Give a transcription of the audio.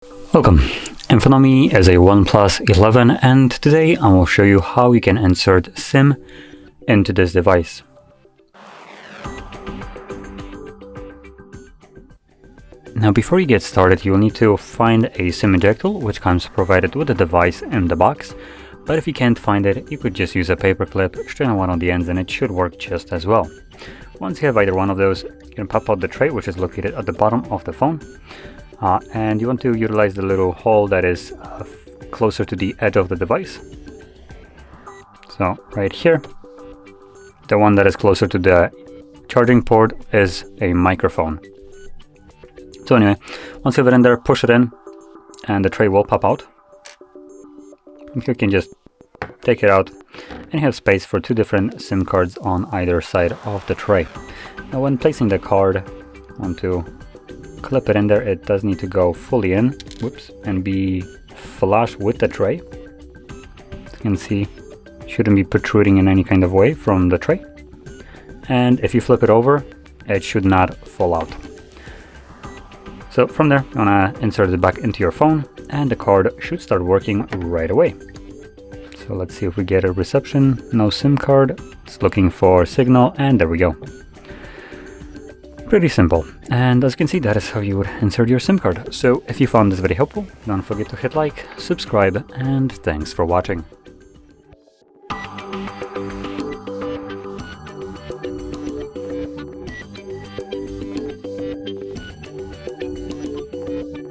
Welcome. In front of me is a OnePlus 11 and today I will show you how you can insert SIM into this device. Now before you get started you will need to find a SIM ejector which comes provided with the device in the box, but if you can't find it you could just use a paper clip, straighten one on the ends and it should work just as well. Once you have either one of those, you can pop out the tray which is located at the bottom of the phone. And you want to utilize the little hole that is closer to the edge of the device. So right here, the one that is closer to the charging port is a microphone. So anyway, once you have it in there, push it in and the tray will pop out. You can just take it out and you have space for two different SIM cards on either side of the tray. Now when placing the card onto clip it in there, it does need to go fully in, and be flush with the tray. As you can see, it shouldn't be protruding in any kind of way from the tray. And if you flip it over, it should not fall out. So from there, you want to insert it back into your phone and the card should start working right away. So let's see if we get a reception. No SIM card. It's looking for signal and there we go. Pretty simple, and as you can see, that is how you would insert your SIM card. So if you found this video helpful, don't forget to hit like, subscribe, and thanks for watching.